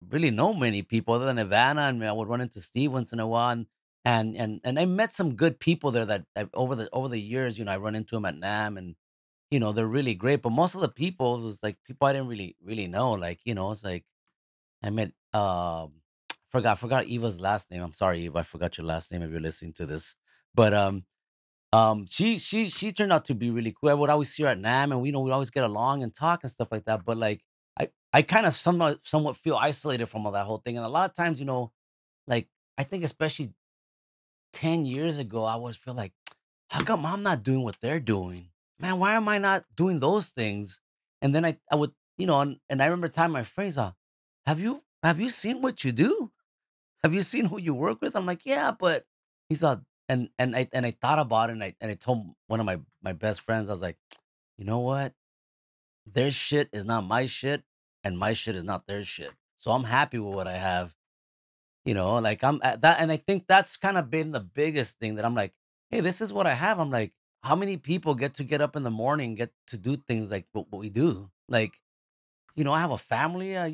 really know many people other than Ivana, and I would run into Steve once in a while, and I met some good people there that over the years, I run into them at NAM, they're really great. But most of the people was like people I didn't really know. Like, it's like I met forgot Eva's last name. I'm sorry, Eva, I forgot your last name if you're listening to this. But she turned out to be really cool. I would always see her at NAM, and we always get along and talk and stuff like that. But like I kind of somewhat feel isolated from all that whole thing. And a lot of times, like I think especially 10 years ago, I always feel like, how come I'm not doing what they're doing? Man, why am I not doing those things? And then I would, and I remember telling my friends, have you seen what you do? Have you seen who you work with? I'm like, yeah, but he's and I thought about it, and I told one of my best friends, I was like, you know what? Their shit is not my shit, and my shit is not their shit. So I'm happy with what I have. Like I'm at that, and I think that's kind of been the biggest thing that I'm like, hey, this is what I have. I'm like, how many people get up in the morning, get to do things like what we do? Like, I have a family. I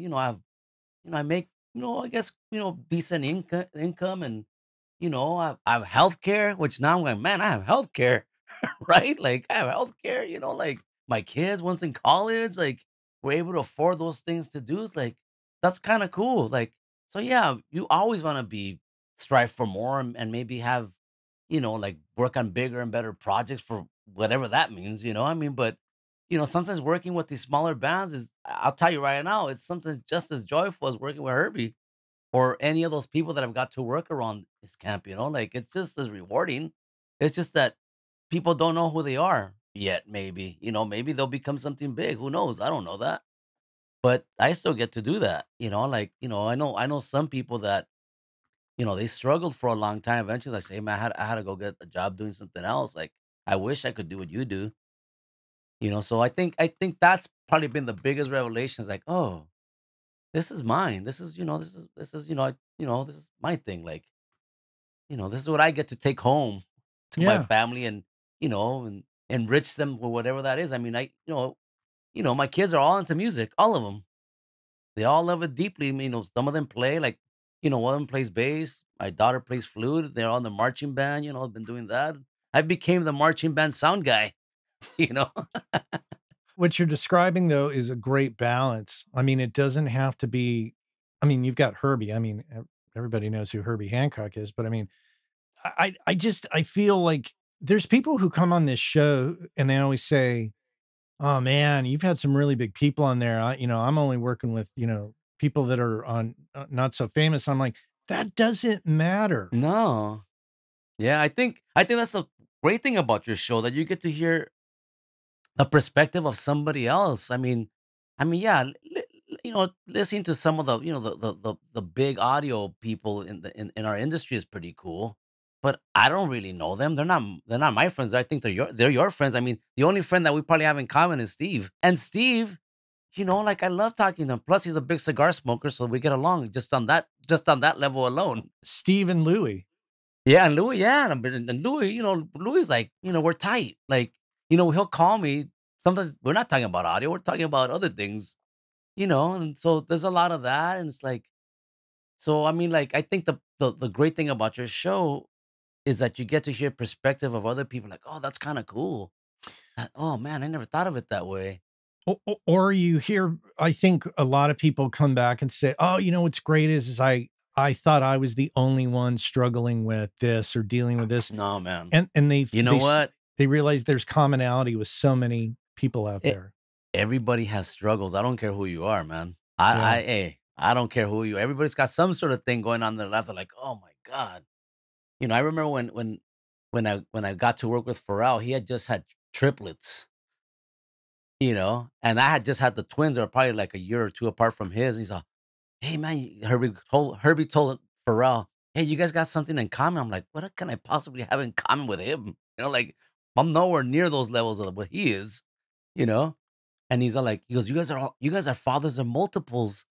make, I guess, decent income, and I have healthcare, which now I'm like, man, I have healthcare, right? Like I have healthcare, like my kids once in college, like we're able to afford those things to do. It's like that's kind of cool. Like, so yeah, you always want to be strive for more, and maybe have, like work on bigger and better projects for whatever that means, I mean, but sometimes working with these smaller bands I'll tell you right now, it's sometimes just as joyful as working with Herbie or any of those people that I've got to work around this camp, like it's just as rewarding. It's just that people don't know who they are yet, maybe. Maybe they'll become something big. Who knows? I don't know that. But I still get to do that. Like, I know some people that, they struggled for a long time. Eventually, I say, hey, man, I had to go get a job doing something else. Like, I wish I could do what you do. So I think that's probably been the biggest revelation. Is like, oh, this is mine. This is, this is my thing. Like, this is what I get to take home to my Yeah. family, and enrich them with whatever that is. I mean, my kids are all into music, all of them. They all love it deeply. I mean, some of them play like, one of them plays bass. My daughter plays flute. They're on the marching band. I've been doing that. I became the marching band sound guy. You know, What you're describing though is a great balance. I mean, it doesn't have to be, I mean, you've got Herbie. I mean, everybody knows who Herbie Hancock is, but I mean, I feel like there's people who come on this show and they always say, "Oh man, you've had some really big people on there. I'm only working with, people that are on not so famous." I'm like, that doesn't matter. no, yeah, I think that's a great thing about your show that you get to hear the perspective of somebody else. I mean, yeah, listening to some of the, the big audio people in our industry is pretty cool. But I don't really know them. They're not my friends. I think they're your friends. I mean, the only friend that we probably have in common is Steve. And Steve, like I love talking to him. Plus, he's a big cigar smoker, so we get along just on that level alone. Steve and Louie. Yeah, and Louis, yeah, and Louis, Louis like, we're tight. Like, he'll call me. Sometimes we're not talking about audio, we're talking about other things, and so there's a lot of that. And it's like, so I mean, like, I think the great thing about your show is that you get to hear perspective of other people, like, oh, that's kind of cool. Oh man, I never thought of it that way. Or you hear, I think a lot of people come back and say, "Oh, what's great is I thought I was the only one struggling with this or dealing with this." No, man. And You know what? they realize there's commonality with so many people out It, there. everybody has struggles. I don't care who you are, man. I don't care who you. Everybody's got some sort of thing going on in their life. They're like, oh my god. I remember when I got to work with Pharrell, he had just had triplets. And I had just had the twins that were probably like a year or two apart from his. And he's like, hey man, Herbie told Pharrell, hey, you guys got something in common. I'm like, what can I possibly have in common with him? Like I'm nowhere near those levels of what he is, you know? And he's all like, he goes, you guys are fathers of multiples.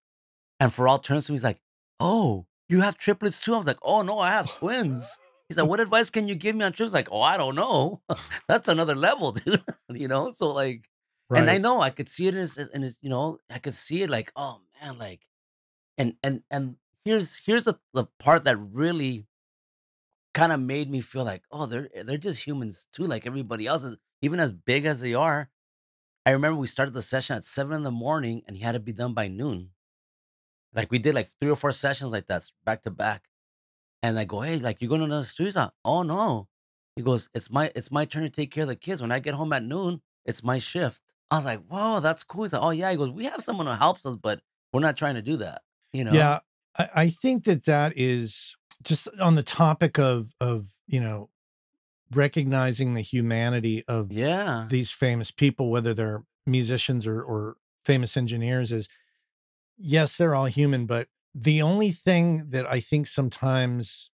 And Pharrell turns to me, he's like, oh, you have triplets too? I was like, oh no, I have twins. He's like, what advice can you give me on triplets? Like, oh, I don't know. That's another level, dude. So like, and I Right. know I could see it in his, I could see it like, oh man, like, and here's the part that really kind of made me feel like, oh, they're just humans too, like everybody else is, even as big as they are. I remember we started the session at 7 in the morning, and he had to be done by noon. Like, we did, like, 3 or 4 sessions like that, back to back, and I go, "Hey, like, you going to the studios?" "Oh, no." He goes, "It's my turn to take care of the kids. When I get home at noon, it's my shift." I was like, "Whoa, that's cool." He's like, "Oh, yeah." He goes, "We have someone who helps us, but we're not trying to do that." You know? Yeah, I think that that is just on the topic of, recognizing the humanity of Yeah. these famous people, whether they're musicians or famous engineers, is yes, they're all human, but the only thing that I think sometimes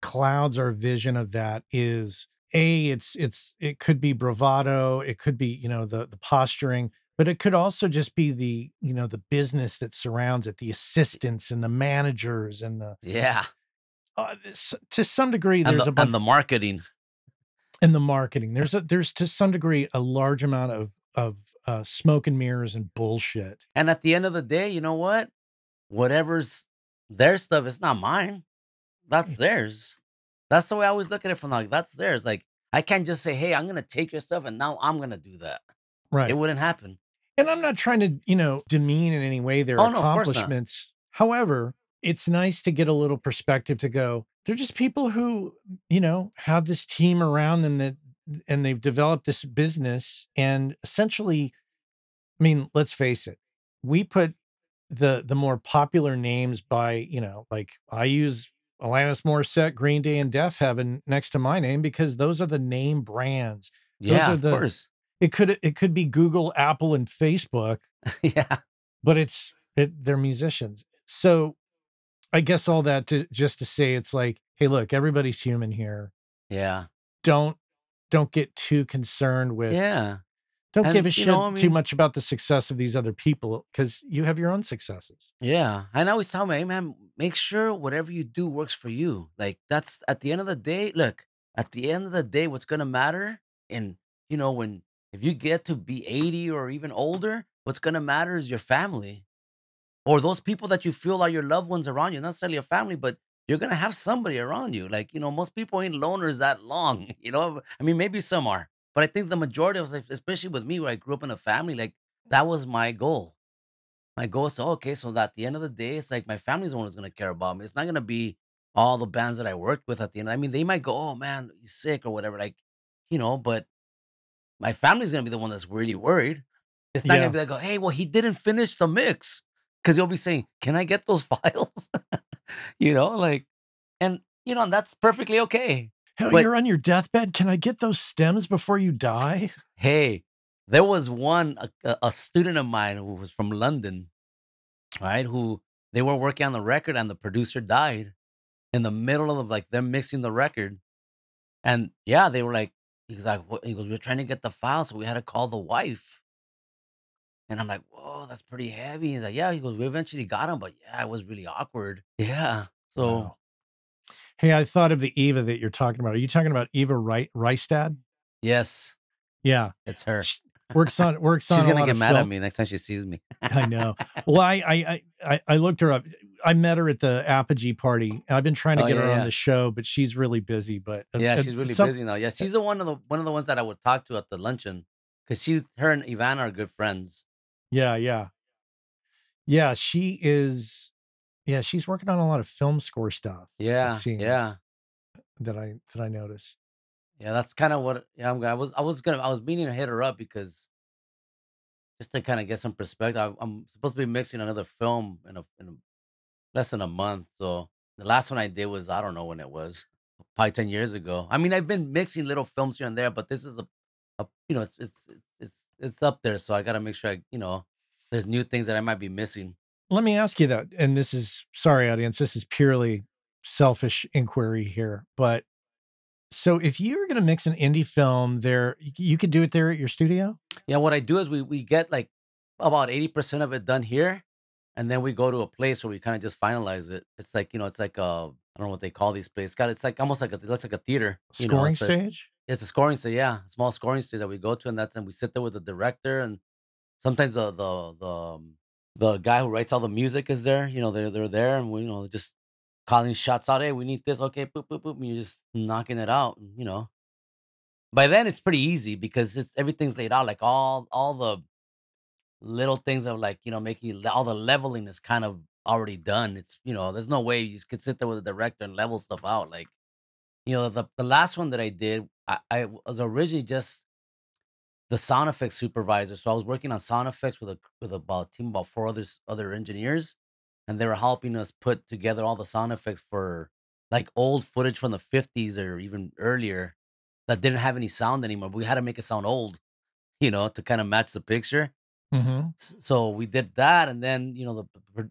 clouds our vision of that is it could be bravado, it could be, the posturing, but it could also just be the business that surrounds it, the assistants and the managers and Yeah. to some degree And there's the a and bunch the marketing. in the marketing. There's to some degree a large amount of smoke and mirrors and bullshit. And at the end of the day, you know what? Whatever's their stuff, is not mine. That's Yeah, theirs. That's the way I always look at it from, like, that's theirs. Like, I can't just say, "Hey, I'm gonna take your stuff, and now I'm gonna do that." It right. wouldn't happen. And I'm not trying to, demean in any way their Oh, no, of course not. accomplishments. However, it's nice to get a little perspective to go, they're just people who, have this team around them and they've developed this business. And essentially, I mean, let's face it, we put the more popular names by, like I use Alanis Morissette, Green Day, and Death Heaven next to my name because those are the name brands. Those Yeah, are of course. it could be Google, Apple, and Facebook, Yeah, but they're musicians. So I guess all that just to say it's like, hey, look, everybody's human here. yeah, Don't don't get too concerned with yeah. don't give And, a I shit too mean, much about the success of these other people because you have your own successes. yeah. And I always tell me, "Hey, man, make sure whatever you do works for you." Like, that's at the end of the day, look, at the end of the day, what's gonna matter, and, when if you get to be 80 or even older, what's gonna matter is your family. Or those people that you feel are your loved ones around you, not necessarily a family, but you're gonna have somebody around you. Like, most people ain't loners that long, I mean, maybe some are, but I think the majority of us, like, especially with me, where I grew up in a family, like, that was my goal. My goal is, okay, so that at the end of the day, it's like my family's the one who's gonna care about me. It's not gonna be all the bands that I worked with at the end. I mean, they might go, "Oh man, he's sick," or whatever, like, but my family's gonna be the one that's really worried. It's not gonna Yeah. be like, "Oh, hey, well, he didn't finish the mix," because 'cause you'll be saying, "Can I get those files?" Like, and that's perfectly okay. Hell, But, you're on your deathbed. Can I get those stems before you die? hey, there was a student of mine who was from London, right, who they were working on the record, and the producer died in the middle of, like, them mixing the record, and, yeah, they were like, he's like, "What?" He goes, "We're trying to get the file, so we had to call the wife." And I'm like, "Whoa, that's pretty heavy." He's like, "Yeah." He goes, "We eventually got him, but yeah, it was really awkward." Yeah. So, Wow. Hey, I thought of the Eva that you're talking about. Are you talking about Eva Reistad? yes, Yeah. it's her. Sh works on She's a gonna lot get of mad at film. me next time she sees me. I know. Well, I looked her up. I met her at the Apogee party. I've been trying to Oh, get yeah, her on yeah. the show, but she's really busy, but, Yeah, she's really some busy now. Yeah, uh, she's the one of the ones that I would talk to at the luncheon, because her and Ivana are good friends. yeah, yeah. Yeah, she is yeah, she's working on a lot of film score stuff, it Yeah, yeah. seems, that I noticed. Yeah, that's kinda what, yeah, I was meaning to hit her up, because just to kinda get some perspective. I'm supposed to be mixing another film in less than a month, so the last one I did was, I don't know when it was, probably 10 years ago. I mean, I've been mixing little films here and there, but this is it's up there, so I gotta make sure there's new things that I might be missing. Let me ask you that, and this is sorry, audience, this is purely selfish inquiry here, but so if you were gonna mix an indie film there, you could do it there at your studio? Yeah, what I do is we get, like, about 80% of it done here, and then we go to a place where we kinda just finalize it. It's like, it's like, I don't know what they call these places. It's like almost like it looks like a theater, Scoring it's a stage? it's a scoring stage, yeah, small scoring stage that we go to, and we sit there with the director, and sometimes the guy who writes all the music is there. They're there, and we, just calling shots out. "Hey, we need this." "Okay, boop, boop, boop," and you're just knocking it out, By then, it's pretty easy because it's everything's laid out, like, all the little things of, like, making all the leveling is kind of already done. There's no way you just could sit there with a director and level stuff out, like, the last one that I did, I was originally just the sound effects supervisor. So I was working on sound effects with about team about four other engineers, and they were helping us put together all the sound effects for like old footage from the 50s or even earlier that didn't have any sound anymore. We had to make it sound old, to kind of match the picture. Mhm. So we did that, and then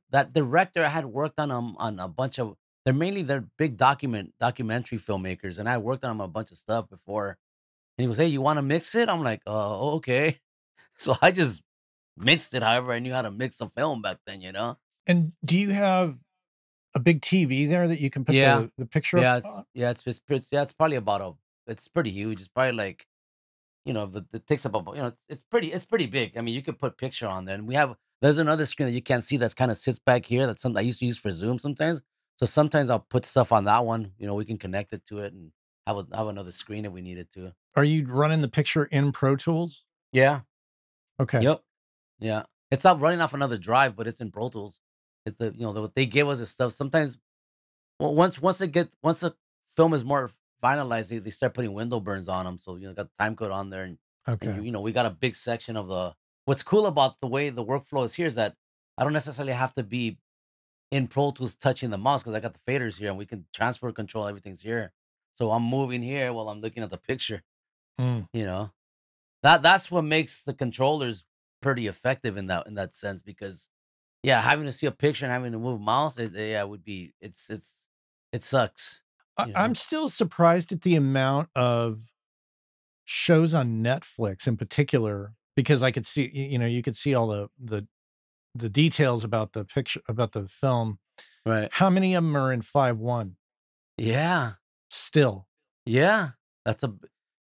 that director had worked on a bunch of. They're big documentary filmmakers, and I worked on 'em a bunch of stuff before. And he goes, "Hey, you wanna mix it?" I'm like, oh, okay." So I just mixed it however I knew how to mix a film back then, you know? And do you have a big TV there that you can put Yeah. the picture up Yeah, on? it's probably about a it's pretty huge. It's probably like, it takes up about, it's pretty big. I mean, you could put picture on there, and there's another screen that you can't see that's kinda sits back here. That's something I used to use for Zoom sometimes. So sometimes I'll put stuff on that one, we can connect it to it and have another screen if we needed to. Are you running the picture in Pro Tools? Yeah. Okay. Yep. Yeah. It's not running off another drive, but it's in Pro Tools. It's what they give us is stuff. Sometimes, well, once the film is more finalized, they start putting window burns on them. So got the time code on there, and Okay. we got a big section of the. What's cool about the way the workflow is here is that I don't necessarily have to be in Pro Tools touching the mouse because I got the faders here, and we can transfer control. Everything's here, so I'm moving here while I'm looking at the picture. Mm. You know that's what makes the controllers pretty effective in that sense because yeah, having to see a picture and having to move mouse, yeah, would be it sucks, you I'm know? still surprised at the amount of shows on Netflix in particular because I could see you could see all the details about the picture about the film. Right. How many of them are in 5.1 Yeah. still? Yeah. That's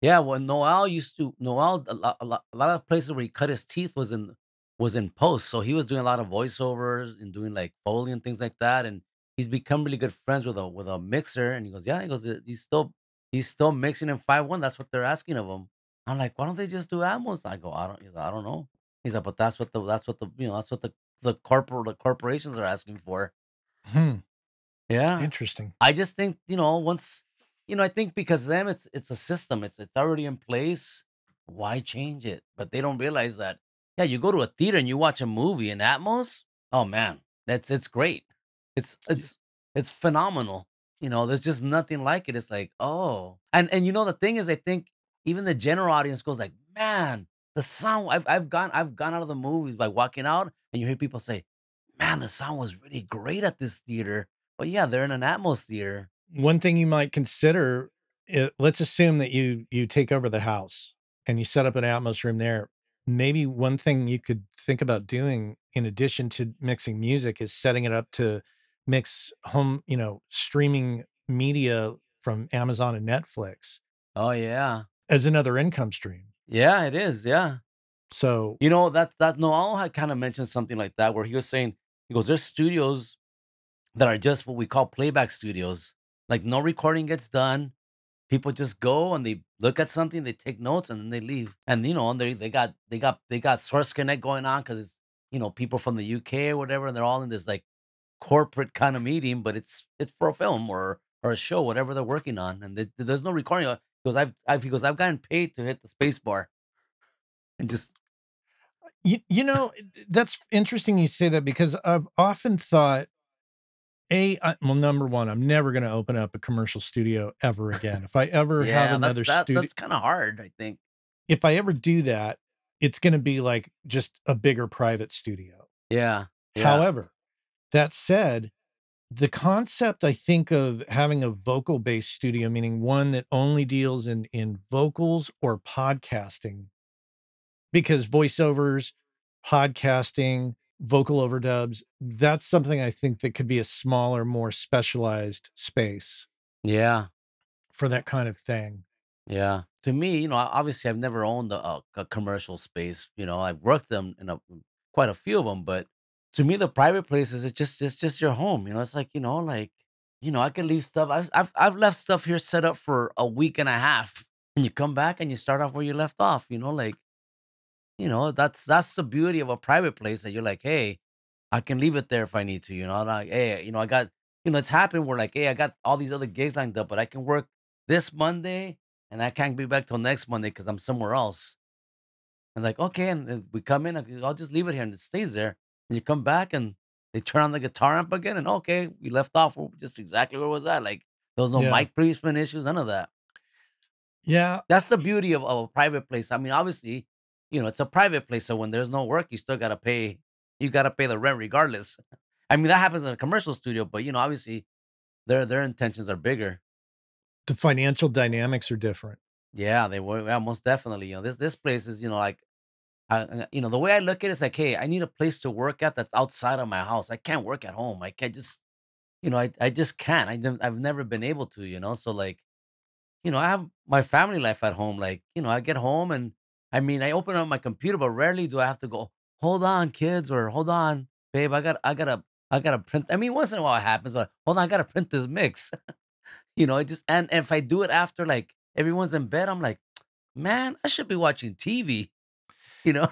yeah, well, Noel, a lot of places where he cut his teeth was in post, so he was doing a lot of voiceovers and doing, like, Foley and things like that, and he's become really good friends with a mixer, and he goes, "Yeah," he goes, he's still mixing in 5.1, that's what they're asking of him. I'm like, "Why don't they just do Atmos?" I go, "I don't," he's like, "I don't know." He's like, "But that's what the corporations are asking for." Hmm, Yeah. interesting. I just think, once I think because them it's a system. It's already in place. Why change it? But they don't realize that, yeah, you go to a theater and you watch a movie in Atmos, oh man, it's great. It's Y it's it's phenomenal. There's just nothing like it. It's like, oh. And the thing is, I think even the general audience goes like, man, the sound I've gone out of the movies by walking out and you hear people say, man, the sound was really great at this theater. But yeah, they're in an Atmos theater. One thing you might consider, let's assume that you take over the house and you set up an Atmos room there. Maybe one thing you could think about doing in addition to mixing music is setting it up to mix home, streaming media from Amazon and Netflix Oh yeah. as another income stream. Yeah, it is. Yeah. So, That Noel had kind of mentioned something like that where he was saying, he goes, there's studios that are just what we call playback studios. Like no recording gets done. People just go and they look at something, they take notes, and then they leave. And and they got source connect going on because it's people from the UK or whatever, and they're all in this like corporate kind of meeting, but it's for a film or a show, whatever they're working on, and there's no recording. Because he goes, I've gotten paid to hit the space bar and just that's interesting you say that because I've often thought well, number 1, I'm never gonna open up a commercial studio ever again. If I ever have yeah, another studio that's kind of hard, I think. if I ever do that, it's gonna be like just a bigger private studio. Yeah, yeah, However, that said, the concept I think of having a vocal-based studio, meaning one that only deals in vocals or podcasting, because voiceovers, podcasting, vocal overdubs, that's something I think that could be a smaller, more specialized space yeah, for that kind of thing. yeah. To me, obviously, I've never owned a commercial space. I've worked them in quite a few of them, but to me, the private places, it's just your home. It's like I can leave stuff. I've left stuff here set up for a week and a half. and you come back and you start off where you left off, like, that's the beauty of a private place that you're like, "Hey, I can leave it there if I need to," like, "Hey, I got," it's happened where like, "Hey, I got all these other gigs lined up, but I can work this Monday and I can't be back till next Monday because I'm somewhere else." And like, "Okay," and then we come in, I'll just leave it here and it stays there. And you come back and they turn on the guitar amp again and okay, we left off just exactly where it was at. Like there was no Yeah. mic placement issues, none of that. Yeah. That's the beauty of a private place. I mean, obviously, it's a private place, so when there's no work, you still gotta pay. You gotta pay the rent regardless. I mean, that happens in a commercial studio, but obviously, their intentions are bigger. The financial dynamics are different. Yeah, they were. Yeah, most definitely. This place is, like, the way I look at it is like, hey, I need a place to work at that's outside of my house. I can't work at home. I can't just, I just can't. I've never been able to, So like, I have my family life at home. Like, I get home and I mean, I open up my computer, but rarely do I have to go, hold on, kids, or hold on, babe, I gotta print. I mean, once in a while it happens, but hold on, I gotta print this mix. It just, and if I do it after like everyone's in bed, I'm like, man, I should be watching TV, you know?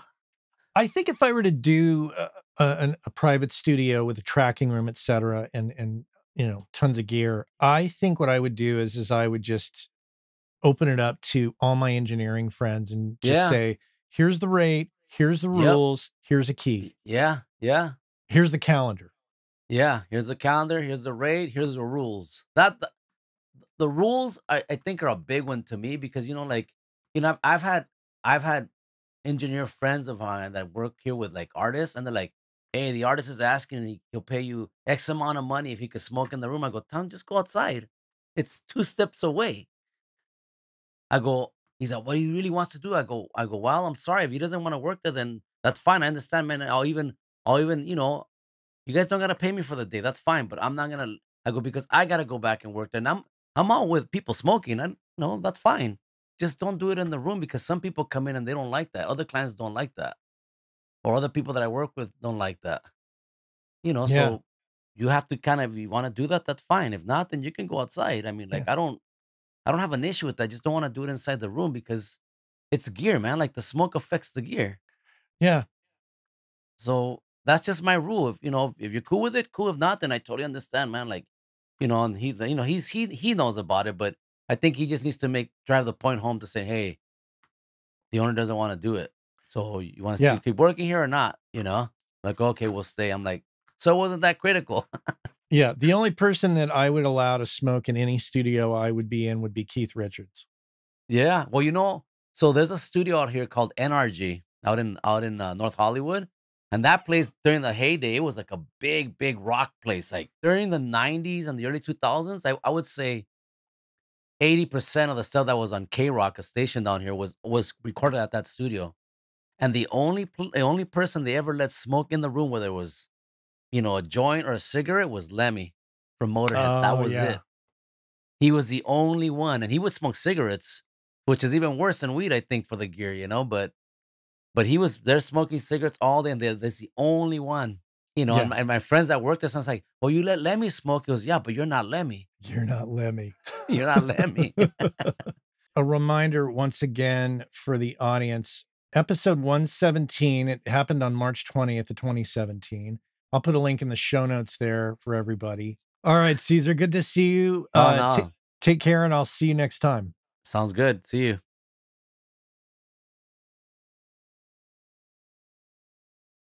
I think if I were to do a private studio with a tracking room, et cetera, and tons of gear, I think what I would do is I would just open it up to all my engineering friends and just Yeah. say, here's the rate, here's the Yep. rules, here's a key, Yeah. Yeah. here's the calendar. Yeah. Here's the calendar. Here's the rate. Here's the rules. The rules I think are a big one to me because like I've had engineer friends of mine that work here with like artists and they're like, hey, the artist is asking he'll pay you X amount of money if he could smoke in the room. I go, tell him just go outside. It's two steps away. I go, he's like, what he really wants to do? I go, well, I'm sorry. If he doesn't want to work there, then that's fine. I understand, man. I'll even, you guys don't gotta pay me for the day. That's fine, but I'm not gonna. I go because I gotta go back and work there. And I'm out with people smoking. And no, that's fine. Just don't do it in the room because some people come in and they don't like that. Other clients don't like that, or other people that I work with don't like that. Yeah, So you have to kind of, if you want to do that, that's fine. If not, then you can go outside. I mean, like yeah, I don't have an issue with that. I just don't want to do it inside the room because it's gear, man. Like the smoke affects the gear. yeah, So that's just my rule. If you're cool with it, cool. If not, then I totally understand, man. Like, and he knows about it, but I think he just needs to drive the point home to say, hey, the owner doesn't want to do it. So you want to still yeah, keep working here or not? Like, okay, we'll stay. I'm like, so it wasn't that critical. yeah. The only person that I would allow to smoke in any studio I would be in would be Keith Richards. Yeah. Well, so there's a studio out here called NRG out in North Hollywood. And that place during the heyday, it was like a big, big rock place. Like during the 90s and the early 2000s, I would say 80% of the stuff that was on K Rock, a station down here, was recorded at that studio. And the only person they ever let smoke in the room, whether it was, a joint or a cigarette, was Lemmy from Motorhead. That Oh was yeah, it. He was the only one, and he would smoke cigarettes, which is even worse than weed, I think, for the gear, But he was there smoking cigarettes all day, and that's the only one, And yeah. my friends at work, this, I was like, "Well, you let Lemmy smoke." He goes, "Yeah, but you're not Lemmy. You're not Lemmy. You're not Lemmy." A reminder once again for the audience, episode 117, it happened on March 20th of 2017. I'll put a link in the show notes there for everybody. All right, Caesar, good to see you. Oh no, Take care and I'll see you next time. sounds good. See you.